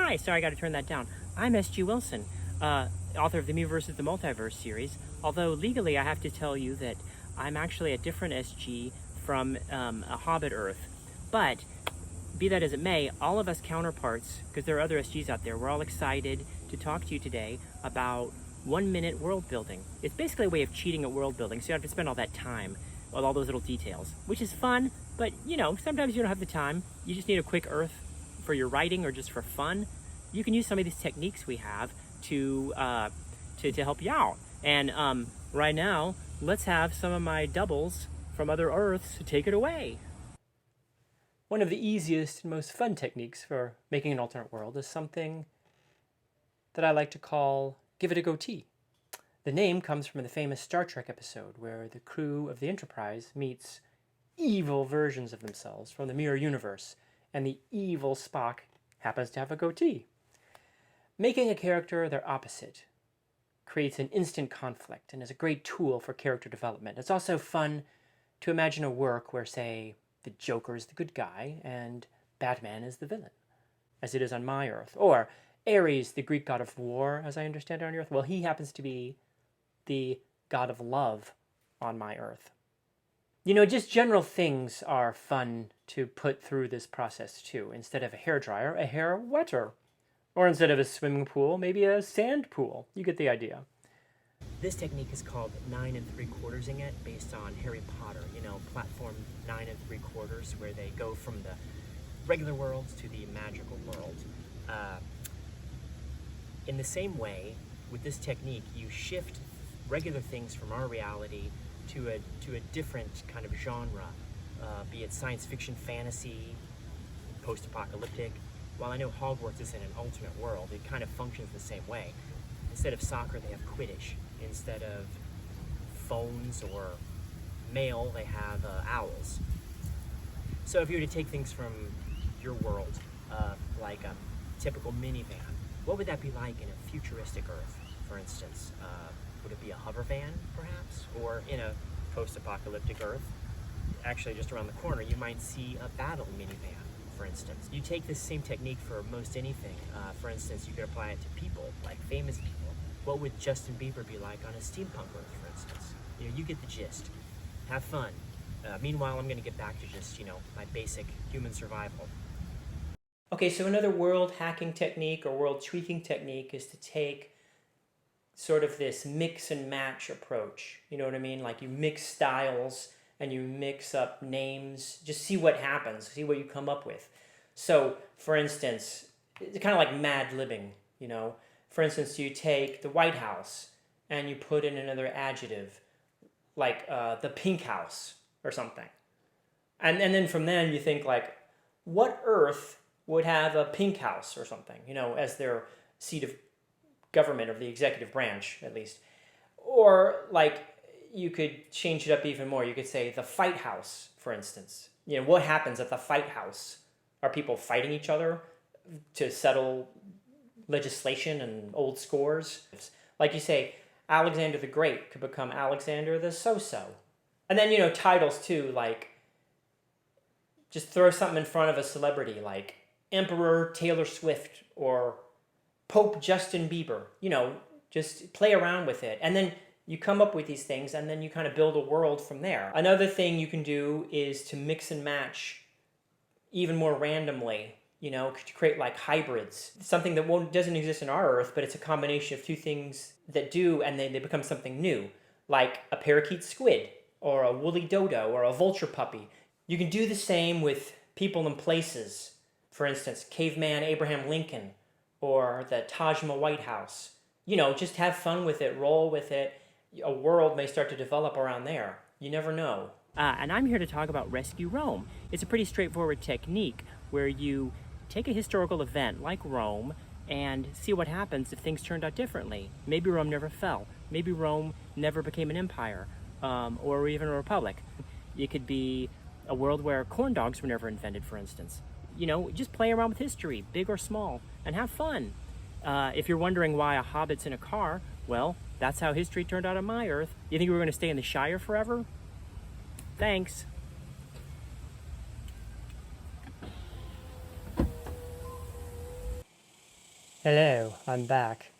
Hi, sorry, I got to turn that down. I'm S.G. Wilson, author of the Me versus the Multiverse series, although legally I have to tell you that I'm actually a different S.G. from a Hobbit Earth. But be that as it may, all of us counterparts, because there are other SGs out there, we're all excited to talk to you today about 1 minute world building. It's basically a way of cheating at world building, so you don't have to spend all that time with all those little details, which is fun, but you know, sometimes you don't have the time. You just need a quick Earth for your writing or just for fun. You can use some of these techniques we have to help you out. And right now, let's have some of my doubles from other Earths take it away. One of the easiest and most fun techniques for making an alternate world is something that I like to call give it a goatee. The name comes from the famous Star Trek episode where the crew of the Enterprise meets evil versions of themselves from the mirror universe, and the evil Spock happens to have a goatee. Making a character their opposite creates an instant conflict and is a great tool for character development. It's also fun to imagine a work where, say, the Joker is the good guy and Batman is the villain, as it is on my Earth. Or Ares, the Greek god of war, as I understand it on Earth, well, he happens to be the god of love on my Earth. You know, just general things are fun to put through this process too. Instead of a hairdryer, a hair wetter. Or instead of a swimming pool, maybe a sand pool. You get the idea. This technique is called 9 3/4ing it, based on Harry Potter, you know, platform 9 3/4, where they go from the regular world to the magical world. In the same way, with this technique, you shift regular things from our reality to a different kind of genre, be it science fiction, fantasy, post-apocalyptic. While I know Hogwarts is in an alternate world, it kind of functions the same way. Instead of soccer, they have Quidditch. Instead of phones or mail, they have owls. So if you were to take things from your world, like a typical minivan, what would that be like in a futuristic Earth, for instance? Would it be a hover van, perhaps? Or in a post-apocalyptic Earth, actually just around the corner, you might see a battle minivan, for instance. You take this same technique for most anything. For instance, you could apply it to people, like famous people. What would Justin Bieber be like on a steampunk Earth, for instance? You know, you get the gist. Have fun. Meanwhile, I'm going to get back to just, you know, my basic human survival. Okay, so another world hacking technique or world tweaking technique is to take sort of this mix and match approach. You know what I mean? Like you mix styles and you mix up names. Just see what happens. See what you come up with. So, for instance, it's kind of like mad-libbing, you know? For instance, you take the White House and you put in another adjective, like the Pink House or something. And then from then you think like, what Earth would have a pink house or something, you know, as their seat of government, of the executive branch, at least. Or like you could change it up even more. You could say the Fight House, for instance. You know, what happens at the Fight House? Are people fighting each other to settle legislation and old scores? Like you say, Alexander the Great could become Alexander the So-So. And then, you know, titles too, like just throw something in front of a celebrity, like Emperor Taylor Swift or Pope Justin Bieber. You know, just play around with it. And then you come up with these things and then you kind of build a world from there. Another thing you can do is to mix and match even more randomly, you know, to create like hybrids. Something that doesn't exist in our Earth, but it's a combination of two things that do, and they become something new, like a parakeet squid or a woolly dodo or a vulture puppy. You can do the same with people and places. For instance, caveman Abraham Lincoln or the Taj Mahal White House. You know, just have fun with it, roll with it. A world may start to develop around there. You never know. And I'm here to talk about Rescue Rome. It's a pretty straightforward technique where you take a historical event like Rome and see what happens if things turned out differently. Maybe Rome never fell. Maybe Rome never became an empire, or even a republic. It could be a world where corn dogs were never invented, for instance. You know, just play around with history, big or small, and have fun. If you're wondering why a hobbit's in a car, well, that's how history turned out on my Earth. You think we were going to stay in the Shire forever? Thanks. Hello, I'm back.